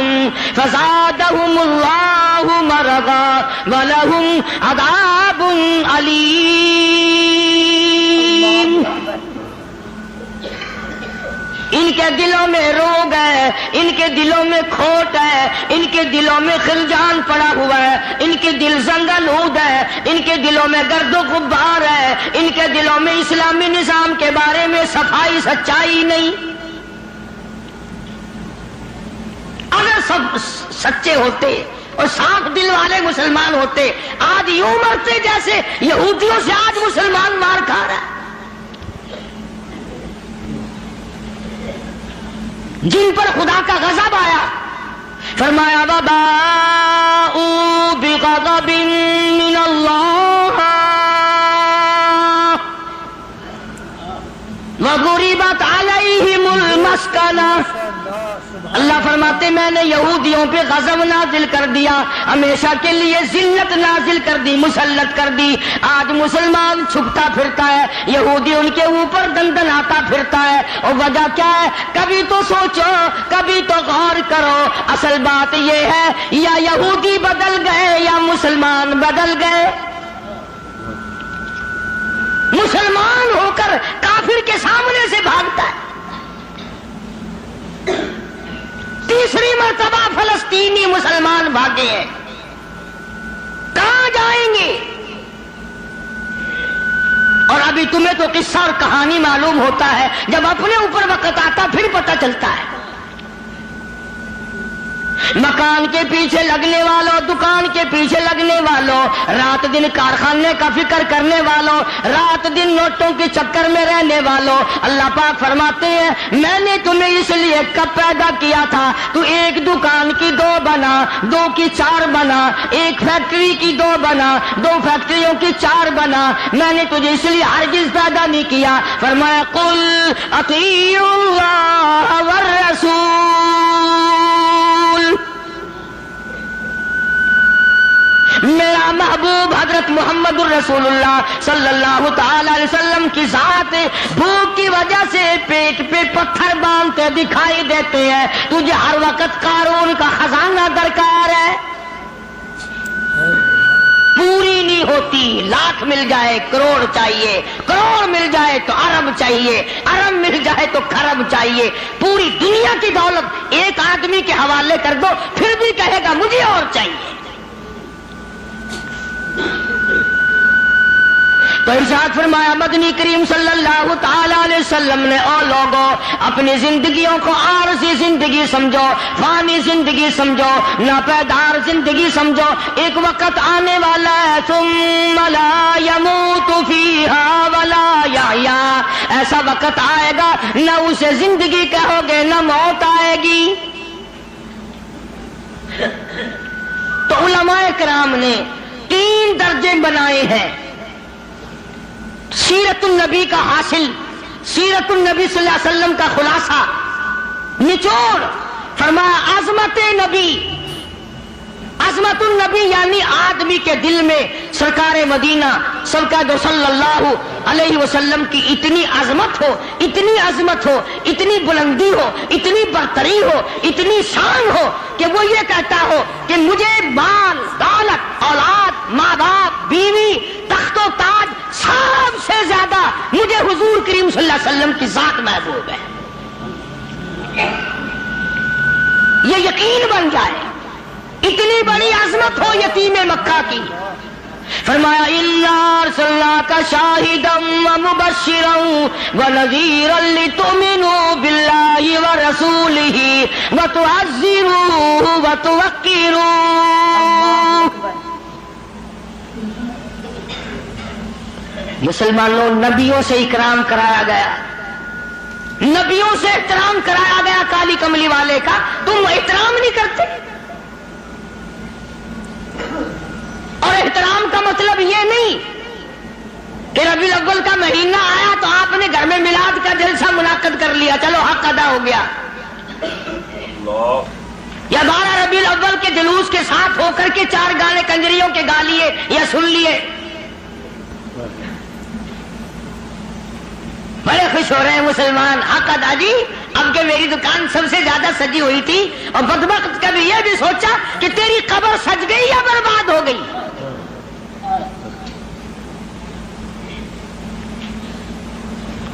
S4: فزادہم اللہ مرضا ولہم عذاب علیم. ان کے دلوں میں روگ ہے، ان کے دلوں میں کھوٹ ہے، ان کے دلوں میں خلجان پڑا ہوا ہے، ان کے دل زنگلود ہے، ان کے دلوں میں گرد و غبار ہے، ان کے دلوں میں اسلامی نظام کے بارے میں صفائی سچائی نہیں. اگر سب سچے ہوتے اور صاف دل والے مسلمان ہوتے، آج یوں مرتے جیسے یہودیوں سے آج مسلمان مار کھا رہا ہے. جن پر خدا کا غضب آیا، فرمایا وباءوا بغضب لانا. اللہ فرماتے میں نے یہودیوں پہ غضب نازل کر دیا, ہمیشہ کے لیے ذلت نازل کر دی, مسلط کر دی. آج مسلمان چھپتا پھرتا ہے, یہودی ان کے اوپر دندناتا پھرتا ہے. اور وجہ کیا ہے؟ کبھی تو سوچو, کبھی تو غور کرو. اصل بات یہ ہے یا یہودی بدل گئے یا مسلمان بدل گئے. مسلمان ہو کر کافر کے سامنے سے بھاگتا ہے. تیسری مرتبہ فلسطینی مسلمان بھاگے ہیں, کہاں جائیں گے؟ اور ابھی تمہیں تو قصہ اور کہانی معلوم ہوتا ہے, جب اپنے اوپر وقت آتا پھر پتہ چلتا ہے. مکان کے پیچھے لگنے والوں, دکان کے پیچھے لگنے والوں, رات دن کارخانے کا فکر کرنے والوں, رات دن نوٹوں کے چکر میں رہنے والوں, اللہ پاک فرماتے ہیں میں نے تمہیں اس لیے کب پیدا کیا تھا, تو ایک دکان کی 2 بنا, 2 کی 4 بنا, ایک فیکٹری کی 2 بنا, 2 فیکٹریوں کی 4 بنا. میں نے تجھے اس لیے ہرگز پیدا نہیں کیا. فرمایا قل اطیعوا اللہ والرسول, میرا محبوب حضرت محمد الرسول اللہ صلی اللہ تعالی علیہ وسلم کی ذات بھوک کی وجہ سے پیٹ پہ پتھر باندھتے دکھائی دیتے ہیں. تجھے ہر وقت قارون کا خزانہ درکار ہے, پوری نہیں ہوتی. لاکھ مل جائے کروڑ چاہیے, کروڑ مل جائے تو ارب چاہیے, ارب مل جائے تو کھرب چاہیے. پوری دنیا کی دولت ایک آدمی کے حوالے کر دو پھر بھی کہے گا مجھے اور چاہیے. تو ارشاد فرمایا مدنی کریم صلی اللہ تعالی علیہ وسلم نے, او لوگو اپنی زندگیوں کو عارضی زندگی سمجھو, فانی زندگی سمجھو, ناپیدار زندگی سمجھو. ایک وقت آنے والا ہے ثم لا يموت فيها ولا يحيا, ایسا وقت آئے گا نہ اسے زندگی کہو گے نہ موت آئے گی. تو علماء کرام نے 3 درجے بنائے ہیں سیرت النبی کا حاصل, سیرت النبی صلی اللہ علیہ وسلم کا خلاصہ, نچوڑ. فرمایا عظمت نبی, عظمت النبی یعنی آدمی کے دل میں سرکار مدینہ سرکار صلی اللہ علیہ وسلم کی اتنی عظمت ہو, اتنی عظمت ہو, اتنی بلندی ہو, اتنی برتری ہو, اتنی شان ہو کہ وہ یہ کہتا ہو کہ مجھے مال, دولت, اولاد, ماں باپ, بیوی, تخت و تاج سب سے زیادہ مجھے حضور کریم صلی اللہ علیہ وسلم کی ذات محبوب ہے. یہ یقین بن جائے. اتنی بڑی عظمت ہو یتیم مکہ کی. فرمایا اِنَّا أَرْسَلْنَاكَ شَاهِدًا وَمُبَشِّرًا وَنَذِيرًا لِتُؤْمِنُوا بِاللَّهِ وَرَسُولِهِ وَتُعَزِّرُوهُ وَتُوَقِّرُوهُ. مسلمانوں, نبیوں سے اکرام کرایا گیا, نبیوں سے احترام کرایا گیا کالی کملی والے کا. تم احترام نہیں کرتے. اور احترام کا مطلب یہ نہیں کہ ربیع الاول کا مہینہ آیا تو آپ نے گھر میں میلاد کا جلسہ منعقد کر لیا, چلو حق ادا ہو گیا. یا 12 ربیع الاول کے جلوس کے ساتھ ہو کر کے 4 گانے کنجریوں کے گا لیے یا سن لیے. بڑے خوش ہو رہے ہیں مسلمان, حق ادا جی. اب کہ میری دکان سب سے زیادہ سجی ہوئی تھی, اور بدبخت کبھی یہ بھی سوچا کہ تیری قبر سج گئی یا برباد ہو گئی.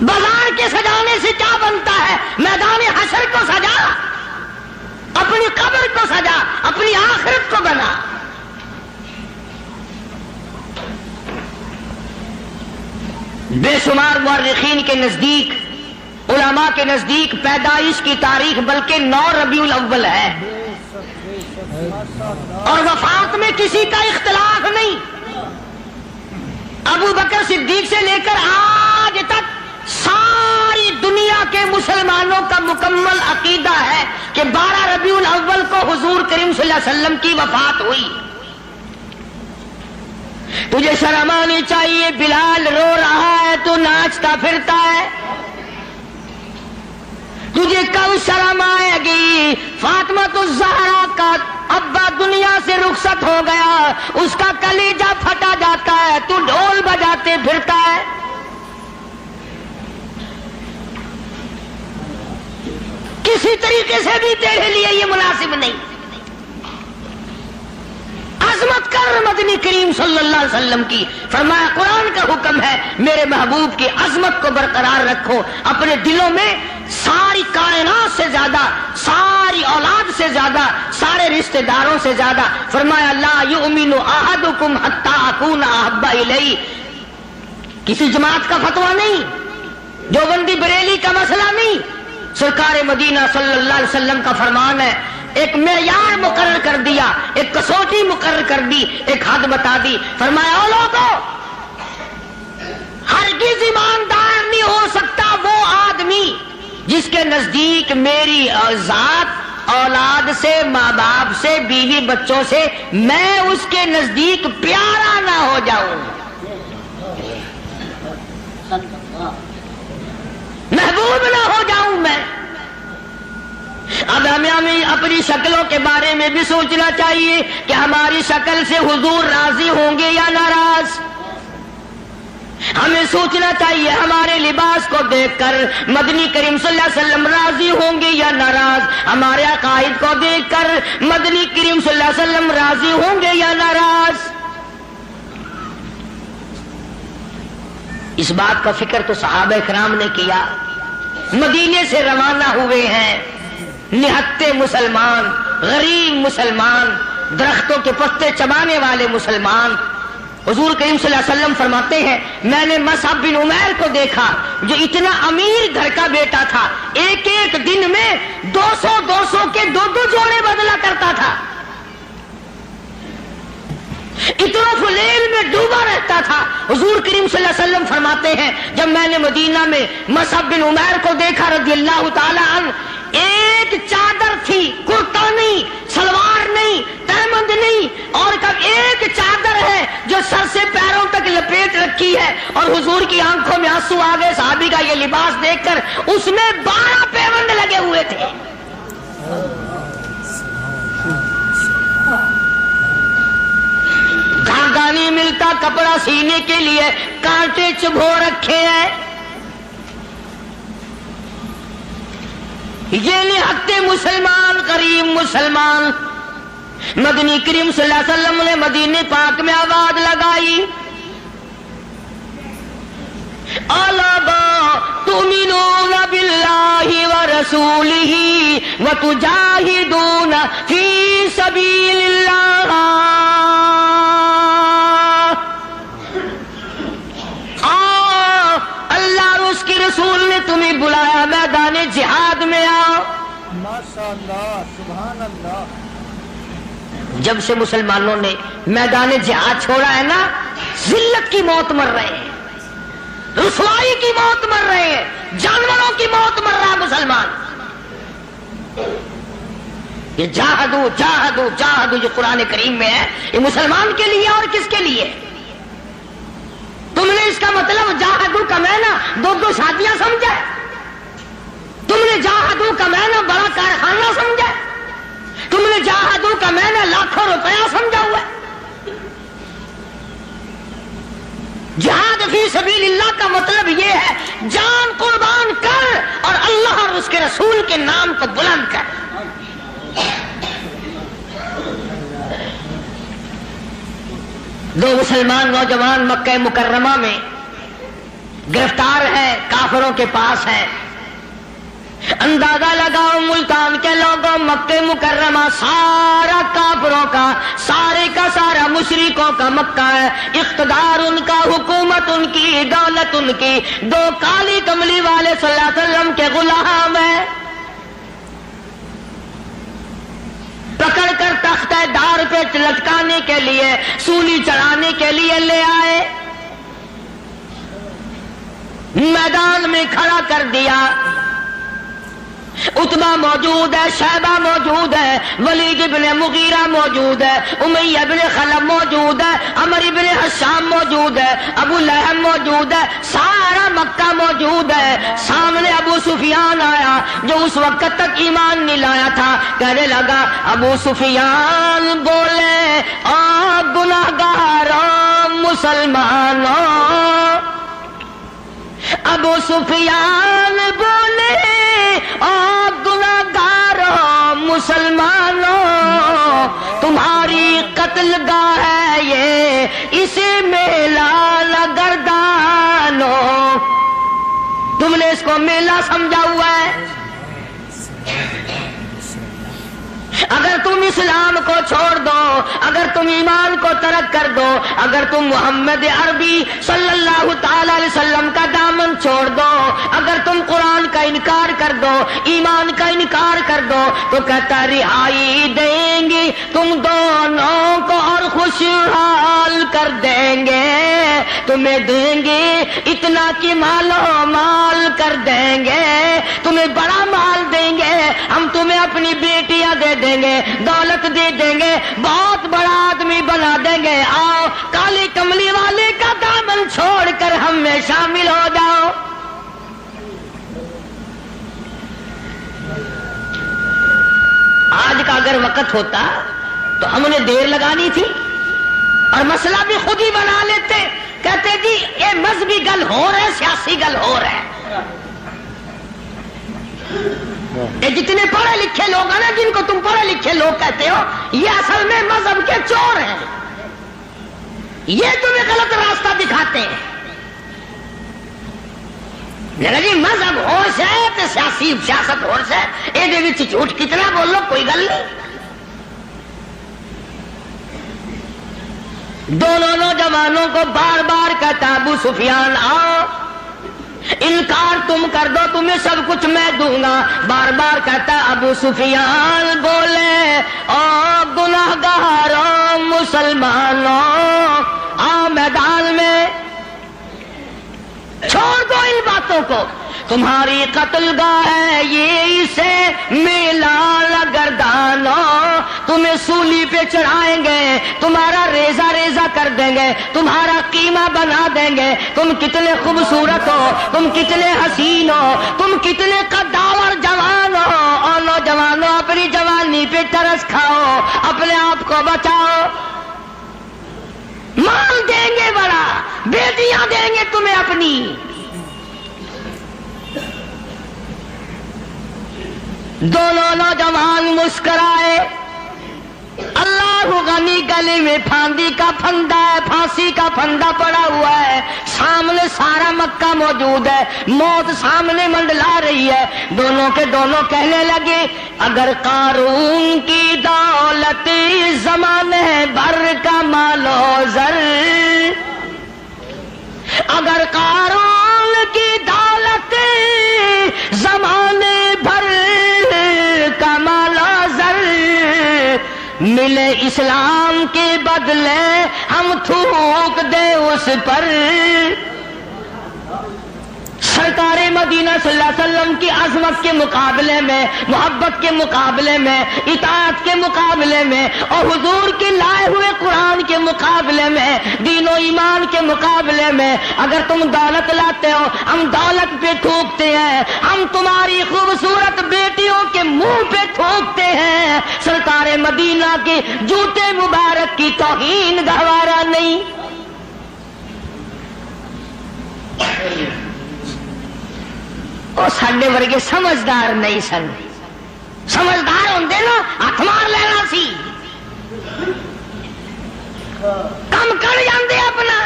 S4: بازار کے سجانے سے کیا بنتا ہے؟ میدان حشر کو سجا, اپنی قبر کو سجا, اپنی آخرت کو بنا. بے شمار مورخین کے نزدیک, علماء کے نزدیک پیدائش کی تاریخ بلکہ 9 ربیع الاول ہے, اور وفات میں کسی کا اختلاف نہیں. ابو بکر صدیق سے لے کر آج تک ساری دنیا کے مسلمانوں کا مکمل عقیدہ ہے کہ 12 ربیع الاول کو حضور کریم صلی اللہ علیہ وسلم کی وفات ہوئی. تجھے شرم آنی چاہیے, بلال رو رہا ہے تو ناچتا پھرتا ہے. تجھے کب شرم آئے گی؟ فاطمہ الزہرا کا ابا دنیا سے رخصت ہو گیا، اس کا کلیجہ پھٹا جاتا ہے، تو ڈھول بجاتے پھرتا ہے۔ کسی طریقے سے بھی تیرے لیے یہ مناسب نہیں۔ عظمت کر مدنی کریم صلی اللہ علیہ وسلم کی، فرمایا قرآن کا حکم ہے میرے محبوب کی عظمت کو برقرار رکھو اپنے دلوں میں، ساری کائنات سے زیادہ، ساری اولاد سے زیادہ، سارے رشتہ داروں سے زیادہ۔ فرمایا لا یؤمن احدکم حتی اکون احب الیہ، کسی جماعت کا فتویٰ نہیں، دیوبندی بریلی کا مسئلہ نہیں، سرکار مدینہ صلی اللہ علیہ وسلم کا فرمان ہے۔ ایک معیار مقرر کر دیا، ایک کسوٹی مقرر کر دی، ایک حد بتا دی۔ فرمایا او لوگو، ہرگز ایماندار نہیں ہو سکتا وہ آدمی جس کے نزدیک میری ذات، اولاد سے، ماں باپ سے، بیوی بچوں سے میں اس کے نزدیک پیارا نہ ہو جاؤں، محبوب نہ ہو جاؤں میں۔ اب ہمیں اپنی شکلوں کے بارے میں بھی سوچنا چاہیے کہ ہماری شکل سے حضور راضی ہوں گے یا ناراض۔ ہمیں سوچنا چاہیے ہمارے لباس کو دیکھ کر مدنی کریم صلی اللہ علیہ وسلم راضی ہوں گے یا ناراض، ہمارے عقائد کو دیکھ کر مدنی کریم صلی اللہ علیہ وسلم راضی ہوں گے یا ناراض۔ اس بات کا فکر تو صحابہ کرام نے کیا، مدینے سے روانہ ہوئے ہیں نہتے مسلمان، غریب مسلمان، درختوں کے پتے چبانے والے مسلمان۔ حضور کریم صلی اللہ علیہ وسلم فرماتے ہیں میں نے مصعب بن عمیر کو دیکھا جو اتنا امیر گھر کا بیٹا تھا، ایک ایک دن میں 200 کے 2 جوڑے بدلا کرتا تھا، اتنا فلیل میں ڈوبا رہتا تھا۔ حضور کریم صلی اللہ علیہ وسلم فرماتے ہیں جب میں نے مدینہ میں مصعب بن عمیر کو دیکھا رضی اللہ تعالی عنہ، ایک چادر تھی، کرتا نہیں، سلوار نہیں، تہمند نہیں، اور کب ایک چادر ہے جو سر سے پیروں تک لپیٹ رکھی ہے، اور حضور کی آنکھوں میں آنسو آ گئے صحابی کا یہ لباس دیکھ کر، اس میں 12 پیوند لگے ہوئے تھے۔ دھاگا نہیں ملتا کپڑا سینے کے لیے، کانٹے چبھو رکھے ہیں۔ یہ نہتے مسلمان، غریب مسلمان۔ مدنی کریم صلی اللہ علیہ وسلم نے مدینے پاک میں آواز لگائی الا تؤمنون باللہ ورسولہ وتجاہدون فی سبیل اللہ، اللہ اور اس کے رسول نے تمہیں بلایا میدان جہاد میں آؤ۔
S2: ماشاءاللہ، سبحان اللہ۔
S4: جب سے مسلمانوں نے میدان جہاد چھوڑا ہے نا، ذلت کی موت مر رہے ہیں، رسوائی کی موت مر رہے ہیں، جانوروں کی موت مر رہا ہے مسلمان۔ یہ جاہدو جاہدو جاہدو جو قرآن کریم میں ہے، یہ مسلمان کے لیے اور کس کے لیے؟ تم نے اس کا مطلب جاہدو کا معنی 2 شادیاں سمجھا؟ تم نے جاہدو کا معنی بڑا کارخانہ سمجھا؟ تم نے جاہدو کا معنی لاکھوں روپیہ سمجھا ہوا ہے؟ جہاد فی سبیل اللہ کا مطلب یہ ہے جان قربان کر اور اللہ اور اس کے رسول کے نام کو بلند کر۔ دو مسلمان نوجوان مکہ مکرمہ میں گرفتار ہیں، کافروں کے پاس ہیں۔ اندازہ لگاؤ ملتان کے لوگوں، مکہ مکرمہ سارا کافروں کا، سارے کا سارا مشرکوں کا مکہ ہے، اقتدار ان کا، حکومت ان کی، دولت ان کی، 2 کالی کملی والے صلی اللہ علیہ وسلم کے غلام ہیں۔ پکڑ کر تختہ دار پہ لٹکانے کے لیے، سولی چڑھانے کے لیے لے آئے، میدان میں کھڑا کر دیا۔ عتبہ موجود ہے، شیبہ موجود ہے، ولید ابن مغیرہ موجود ہے، امیہ ابن خلف موجود موجود ہے, عمر ابن حشام موجود ہے, ابو لہب موجود ہے, سارا مکہ موجود ہے. سامنے ابو سفیان آیا جو اس وقت تک ایمان نہیں لایا تھا. کہنے لگا ابو سفیان بولے آپ گناہگاروں مسلمانوں. ابو سفیان بولے آپ گناہگاروں مسلمانوں, تمہاری قتل گاہ ہے یہ, اسے میلہ نہ گردانو. تم نے اس کو میلہ سمجھا ہوا ہے. اگر تم اسلام کو چھوڑ دو, اگر تم ایمان کو ترک کر دو, اگر تم محمد عربی صلی اللہ تعالی علیہ وسلم کا دامن چھوڑ دو, اگر تم قرآن کا انکار کر دو, ایمان کا انکار کر دو, تو کہتا رہائی دیں گے تم دونوں کو اور خوشحال کر دیں گے, تمہیں دیں گے اتنا کہ مالو مال کر دیں گے, تمہیں بڑا مال دیں گے, ہم تمہیں اپنی بیٹیاں دے دیں گے, دولت دے دیں گے, بہت بڑا آدمی بنا دیں گے. آؤ کالی کملی والے کا دامن چھوڑ کر ہم میں شامل ہو جاؤ. آج کا اگر وقت ہوتا تو ہم نے دیر لگانی تھی اور مسئلہ بھی خود ہی بنا لیتے. کہتے جی یہ مذہبی گل ہو رہا ہے, سیاسی گل ہو رہا ہے. یہ جتنے پڑھے لکھے لوگ ہیں نا, جن کو تم پڑھے لکھے لوگ کہتے ہو, یہ اصل میں مذہب کے چور ہیں. یہ تمہیں غلط راستہ دکھاتے ہیں. جی مذہب ہوش ہے تو سیاست ہوش ہے, یہ جھوٹ کتنا بول لو کوئی گل نہیں. دونوں نوجوانوں کو بار بار کہتا ابو سفیان آؤ, انکار تم کر دو تمہیں سب کچھ میں دوں گا. بار بار کہتا ابو سفیان بولے او گناہگاروں مسلمانوں, آؤ میدان میں, چھوڑ دو ان باتوں کو. تمہاری قتل گاہ ہے یہ, اسے میلہ نہ گردانو. تمہیں سولی پہ چڑھائیں گے, تمہارا ریزہ ریزہ کر دیں گے, تمہارا قیمہ بنا دیں گے. تم کتنے خوبصورت ہو, تم کتنے حسین ہو, تم کتنے قداور جوان ہو. اور نوجوانوں اپنی جوانی پہ ترس کھاؤ, اپنے آپ کو بچاؤ. مال دیں گے بڑا, بیٹیاں دیں گے تمہیں اپنی. دونوں نوجوان مسکرائے. اللہ غنی گلے میں پھاندی کا پھندا ہے, پھانسی کا پھندا پڑا ہوا ہے. سامنے سارا مکہ موجود ہے, موت سامنے منڈلا رہی ہے. دونوں کے دونوں کہنے لگے اگر قارون کی دولت زمانے بھر کا مال و زر, اگر قارون کی دولت زمانے بھر کا مال و زر ملے اسلام کے بدلے ہم تھوک دے اس پر. سرکار مدینہ صلی اللہ علیہ وسلم کی عظمت کے مقابلے میں, محبت کے مقابلے میں, اطاعت کے مقابلے میں, اور حضور کے لائے ہوئے قرآن کے مقابلے میں, دین و ایمان کے مقابلے میں, اگر تم دولت لاتے ہو ہم دولت پہ تھوکتے ہیں, ہم تمہاری خوبصورت بیٹیوں کے منہ پہ تھوکتے ہیں. سرکار مدینہ کے جوتے مبارک کی توہین گوارا نہیں. وہ ساڈے ورگے سمجھدار نہیں سن. سمجھدار ہوندے نا ہاتھ مار لینا سی, کم کر جاندے اپنا.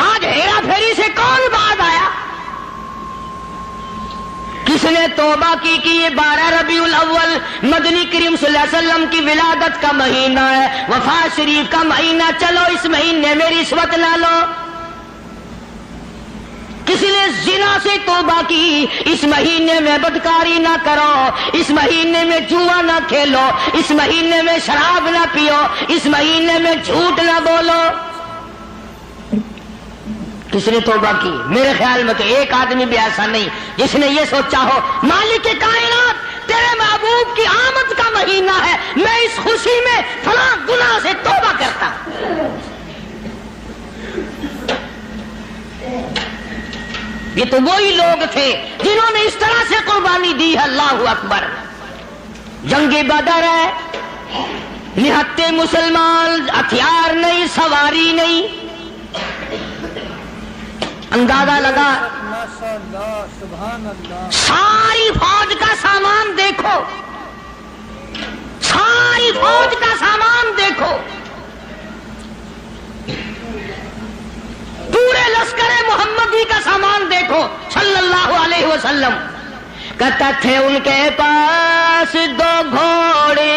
S4: آج ہیرا پھیری سے کون بعد آیا؟ کس نے توبہ کی کہ یہ 12 ربیع الاول مدنی کریم صلی اللہ علیہ وسلم کی ولادت کا مہینہ ہے, وفات شریف کا مہینہ, چلو اس مہینے میں رشوت نہ لو. کسی نے زنا سے توبہ کی, اس مہینے میں بدکاری نہ کرو, اس مہینے میں جوا نہ کھیلو, اس مہینے میں شراب نہ پیو, اس مہینے میں جھوٹ نہ بولو. کس نے توبہ کی؟ میرے خیال میں تو ایک آدمی بھی ایسا نہیں جس نے یہ سوچا ہو مالک کائنات تیرے محبوب کی آمد کا میں اس خوشی میں فلاں گناہ سے توبہ کرتا. یہ تو وہی لوگ تھے جنہوں نے اس طرح سے قربانی دی ہے. اللہ اکبر. جنگ بدر ہے، نہتے مسلمان، ہتھیار نہیں، سواری نہیں. اندازہ لگا
S2: ماشاء اللہ سبحان اللہ.
S4: ساری فوج کا سامان دیکھو، ساری فوج کا سامان دیکھو. پورے لشکر محمدی کا سامان دیکھو صلی اللہ علیہ وسلم. کہتا تھے ان کے پاس 2 گھوڑے،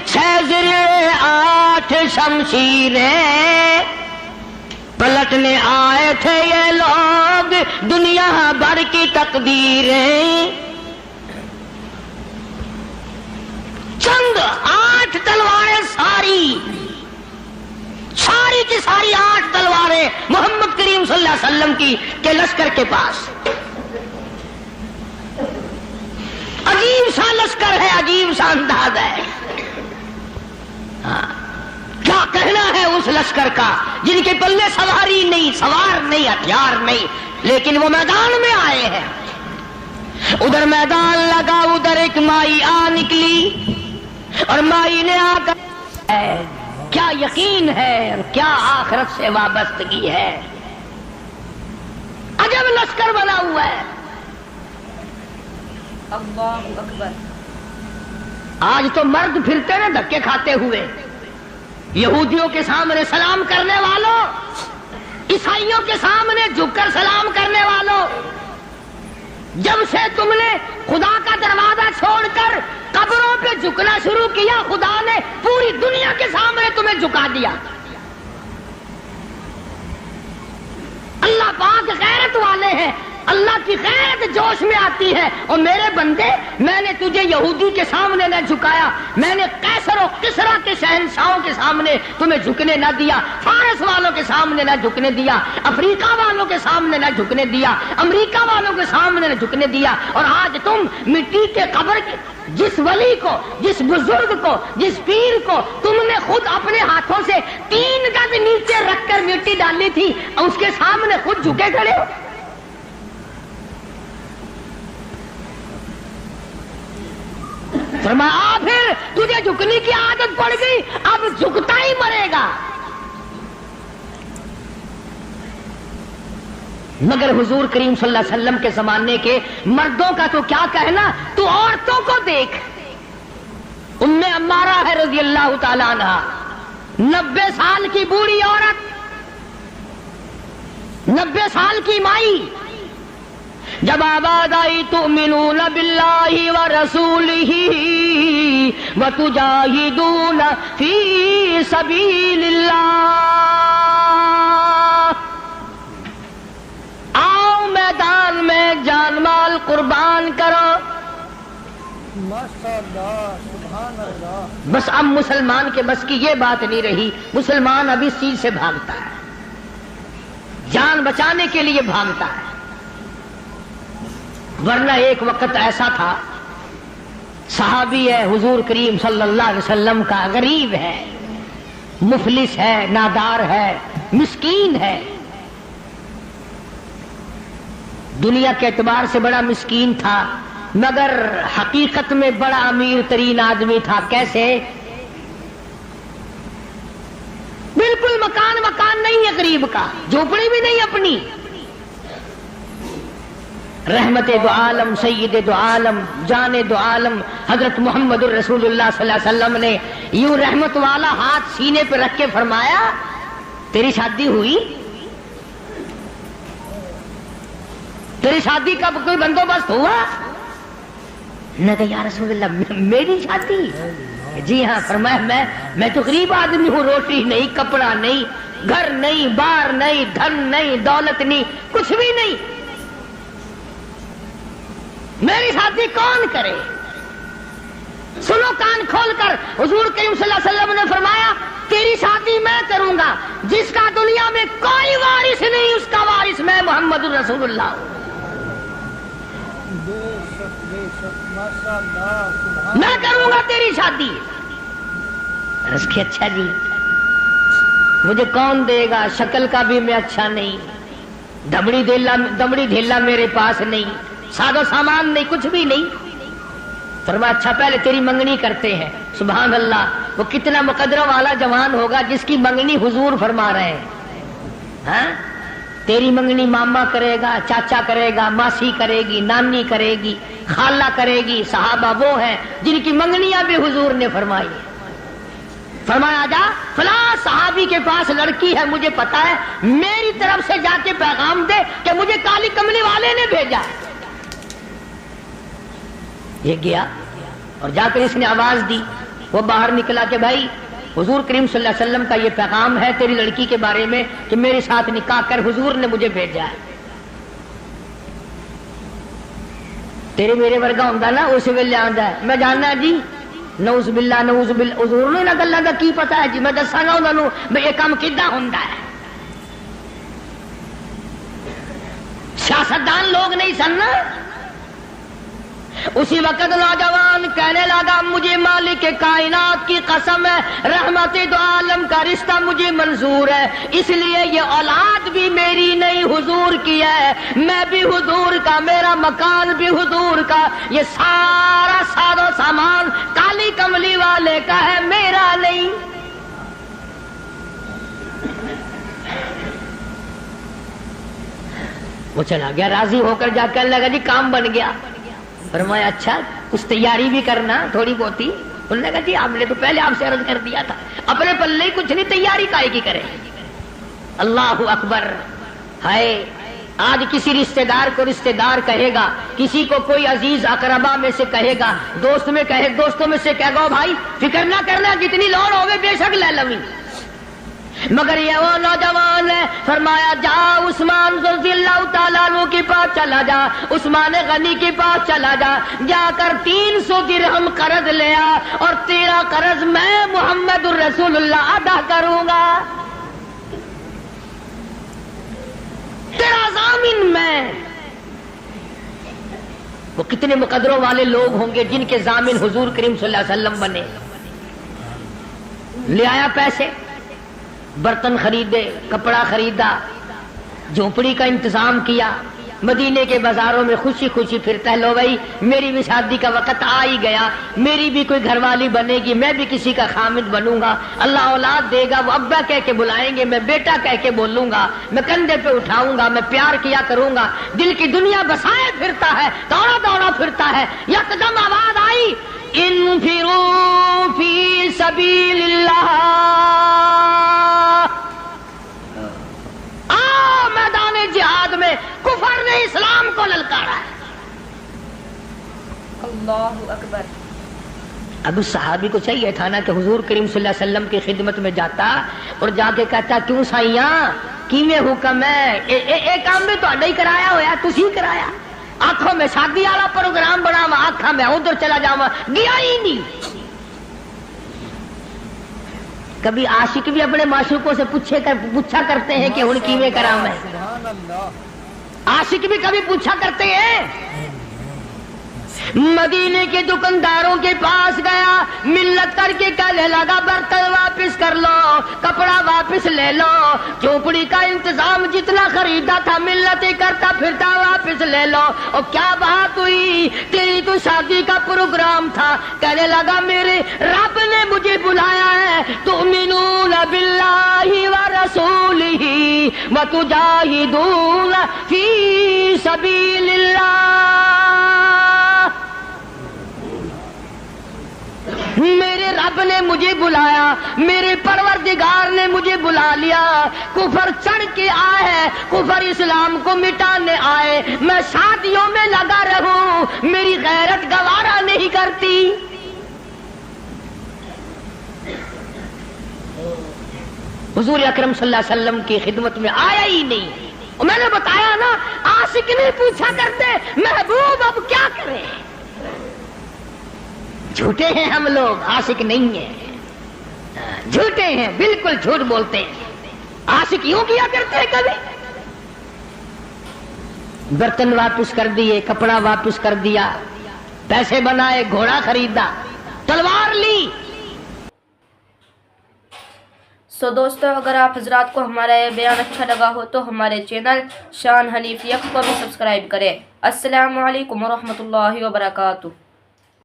S4: 6 زرے، 8 شمشیریں. پلٹنے آئے تھے یہ لوگ دنیا بھر کی تقدیریں. چند 8 تلواریں، ساری کی ساری 8 تلواریں محمد کریم صلی اللہ علیہ وسلم کی کے لشکر کے پاس. عجیب سا لشکر ہے، عجیب سا انداز ہے. کیا کہنا ہے اس لشکر کا جن کے پلے سواری نہیں، سوار نہیں، ہتھیار نہیں، لیکن وہ میدان میں آئے ہیں. ادھر میدان لگا، ادھر ایک مائی آ نکلی اور مائی نے آ کر کیا یقین ہے اور کیا آخرت سے وابستگی ہے. عجب لشکر بنا ہوا ہے.
S3: اللہ اکبر.
S4: آج تو مرد پھرتے ہیں دھکے کھاتے ہوئے. یہودیوں کے سامنے سلام کرنے والوں، عیسائیوں کے سامنے جھک کر سلام کرنے والوں، جب سے تم نے خدا کا دروازہ چھوڑ کر قبروں پہ جھکنا شروع کیا، خدا نے پوری دنیا کے سامنے تمہیں جھکا دیا. اللہ پاک غیرت والے ہیں، اللہ کی غیرت جوش میں آتی ہے. اور میرے بندے، میں نے تجھے یہودی کے سامنے نہ جھکایا، میں نے قیصر و کسریٰ کے شہنشاہوں کے سامنے تمہیں جھکنے نہ دیا، فارس والوں کے سامنے نہ جھکنے دیا، افریقہ والوں کے سامنے نہ جھکنے دیا، امریکہ والوں کے سامنے نہ جھکنے دیا. اور آج تم مٹی کے قبر کے جس ولی کو، جس بزرگ کو، جس پیر کو تم نے خود اپنے ہاتھوں سے 3 گز نیچے رکھ کر مٹی ڈالی تھی، اس کے سامنے خود جھکے کھڑے ہو. فرمایا پھر تجھے جھکنے کی عادت پڑ گئی، اب جھکتا ہی مرے گا. مگر حضور کریم صلی اللہ علیہ وسلم کے زمانے کے مردوں کا تو کیا کہنا، تو عورتوں کو دیکھ. ام عمارہ ہے رضی اللہ تعالیٰ عنہا، 90 سال کی بوڑھی عورت، 90 سال کی مائی. جب آواز آئی تؤمنون باللہ ورسولہ وتجاہدون فی سبیل اللہ، آؤ میدان میں جان مال قربان کرو.
S2: ماشاء اللہ سبحان اللہ.
S4: بس اب مسلمان کے بس کی یہ بات نہیں رہی. مسلمان اب اس چیز سے بھاگتا ہے، جان بچانے کے لیے بھاگتا ہے. ورنہ ایک وقت ایسا تھا، صحابی ہے حضور کریم صلی اللہ علیہ وسلم کا، غریب ہے، مفلس ہے، نادار ہے، مسکین ہے، دنیا کے اعتبار سے بڑا مسکین تھا، مگر حقیقت میں بڑا امیر ترین آدمی تھا. کیسے؟ بالکل مکان نہیں ہے غریب کا، جھوپڑی بھی نہیں اپنی. رحمت دو عالم، سید دو عالم، جان دو عالم حضرت محمد الرسول اللہ صلی اللہ علیہ وسلم نے یوں رحمت والا ہاتھ سینے پہ رکھ کے فرمایا، تیری شادی ہوئی؟ تیری شادی کا کوئی بندوبست ہوا؟ نے کہا یا رسول اللہ میری شادی؟ جی ہاں. فرمایا میں تو غریب آدمی ہوں، روٹی نہیں، کپڑا نہیں، گھر نہیں، بار نہیں، دھن نہیں، دولت نہیں، کچھ بھی نہیں، میری شادی کون کرے؟ سنو کان کھول کر، حضور کریم صلی اللہ علیہ وسلم نے فرمایا تیری شادی میں کروں گا، جس کا دنیا میں کوئی وارث نہیں اس کا وارث میں محمد الرسول اللہ ہوں.
S2: بے شک ماشاء اللہ سبحان.
S4: میں کروں گا تیری شادی. عرض کی اچھا جی مجھے کون دے گا، شکل کا بھی میں اچھا نہیں، دمڑی ڈھیلا میرے پاس نہیں، سادہ سامان نہیں، کچھ بھی نہیں۔ فرمایا اچھا پہلے تیری منگنی کرتے ہیں۔ سبحان اللہ، وہ کتنا مقدرہ والا جوان ہوگا جس کی منگنی حضور فرما رہے ہیں۔ ہاں تیری منگنی ماما کرے گا، چاچا کرے گا، ماسی کرے گی، نانی کرے گی، خالہ کرے گی۔ صحابہ وہ ہیں جن کی منگنیاں بھی حضور نے فرمائی۔ فرمایا جا فلاں صحابی کے پاس لڑکی ہے، مجھے پتا ہے، میری طرف سے جا کے پیغام دے کہ مجھے کالی کملی والے نے بھیجا۔ یہ گیا اور جا کر اس نے آواز دی، وہ باہر نکلا کہ بھائی حضور کریم صلی اللہ علیہ وسلم کا یہ پیغام ہے تیری لڑکی کے بارے میں کہ میرے ساتھ نکاح کر، حضور نے مجھے بھیجا ہے۔ تیرے میرے ورگا ہوندا نا اس ویلے آندا ہے میں جاننا جی نعوذ باللہ نعوذ باللہ، حضور نے انہاں گلاں دا کی پتا ہے جی، میں دساں گا انہاں نوں بھئی یہ کام کیداں ہوندا ہے۔ سیاستدان لوگ نہیں سن نا۔ اسی وقت نوجوان کہنے لگا مجھے مالک کائنات کی قسم ہے، رحمت دو عالم کا رشتہ مجھے منظور ہے، اس لیے یہ اولاد بھی میری نہیں حضور کی ہے، میں بھی حضور کا، میرا مکان بھی حضور کا، یہ سارا ساز و سامان کالی کملی والے کا ہے، میرا نہیں۔ وہ چلا گیا راضی ہو کر، جا کر لگا جی کام بن گیا۔ فرمایا اچھا کچھ تیاری بھی کرنا تھوڑی بہتی۔ انہوں نے کہا جی آپ نے تو پہلے آپ سے عرض کر دیا تھا، اپنے پلے کچھ نہیں، تیاری کائے کی کرے۔ اللہ اکبر۔ ہائے آج کسی رشتہ دار کو رشتہ دار کہے گا، کسی کو کوئی عزیز اقربا میں سے کہے گا، دوستوں میں سے کہے گا بھائی فکر نہ کرنا، جتنی لوڑ ہوگی بے شک لے لویں، مگر یہ وہ نوجوان ہے۔ فرمایا جا عثمان رضی اللہ تعالیٰ عنہ کے پاس چلا جا، عثمان غنی کے پاس چلا جا، جا کر 300 درہم قرض لیا اور تیرا قرض میں محمد الرسول اللہ ادا کروں گا، تیرا ضامن میں۔ وہ کتنے مقدروں والے لوگ ہوں گے جن کے ضامن حضور کریم صلی اللہ علیہ وسلم بنے۔ لے آیا پیسے، برتن خریدے، کپڑا خریدا، جھونپڑی کا انتظام کیا، مدینے کے بازاروں میں خوشی خوشی پھرتا ہے، لو بھائی میری بھی شادی کا وقت آ ہی گیا، میری بھی کوئی گھر والی بنے گی، میں بھی کسی کا خامد بنوں گا، اللہ اولاد دے گا، وہ ابا کہہ کے بلائیں گے، میں بیٹا کہہ کے بولوں گا، میں کندھے پہ اٹھاؤں گا، میں پیار کیا کروں گا، دل کی دنیا بسائے پھرتا ہے، دوڑا دوڑا پھرتا ہے۔ یکدم آواز آئی انفروا فی سبیل اللہ، میدان جہاد میں کفر نے اسلام کو للکارا ہے۔
S3: اللہ اکبر۔
S4: اب اس صحابی کو چاہیے تھا نا کہ حضور کریم صلی اللہ علیہ وسلم کی خدمت میں جاتا اور جا کے کہتا کیوں سائیاں کیویں حکم ہے، اے کام بھی تہاڈا ہی کرایا ہویا، تسی کرایا، آنکھوں میں شادی والا پروگرام بناوا، آنکھاں میں ادھر چلا جاواں، گیا ہی نہیں۔ کبھی عاشق بھی اپنے معشوقوں سے پوچھا کرتے ہیں کہ ہن کیویں کراں میں،
S2: سبحان اللہ۔
S4: عاشق بھی کبھی پوچھا کرتے ہیں۔ مدینے کے دکانداروں کے پاس گیا، ملت کر کے کہنے لگا برتن واپس کر لو، کپڑا واپس لے لو، جھونپڑی کا انتظام جتنا خریدا تھا ملت ہی کرتا پھرتا واپس لے لو۔ اور کیا بات ہوئی، تیری تو شادی کا پروگرام تھا۔ کہنے لگا میرے رب نے مجھے بلایا ہے، تؤمنون باللہ ورسولہ وتجاہدون فی سبیل اللہ۔ میرے رب نے مجھے بلایا، میرے پروردگار نے مجھے بلا لیا، کفر چڑھ کے آئے ہے، کفر اسلام کو مٹانے آئے، میں شادیوں میں لگا رہوں، میری غیرت گوارا نہیں کرتی۔ حضور اکرم صلی اللہ علیہ وسلم کی خدمت میں آیا ہی نہیں۔ اور میں نے بتایا نا عاشق نہیں پوچھا کرتے محبوب اب کیا کریں، جھوٹے ہیں ہم لوگ، عاشق نہیں ہیں، جھوٹے ہیں، بالکل جھوٹ بولتے ہیں۔ عاشق یوں کیا کرتے ہیں، کبھی برتن واپس کر دیے، کپڑا واپس کر دیا، پیسے بنائے، گھوڑا خریدا، تلوار لی،
S3: دوستو اگر آپ حضرات کو ہمارا یہ بیان اچھا لگا ہو تو ہمارے چینل شان حنیفیت کو بھی سبسکرائب کریں۔ السلام علیکم ورحمۃ اللہ وبرکاتہ۔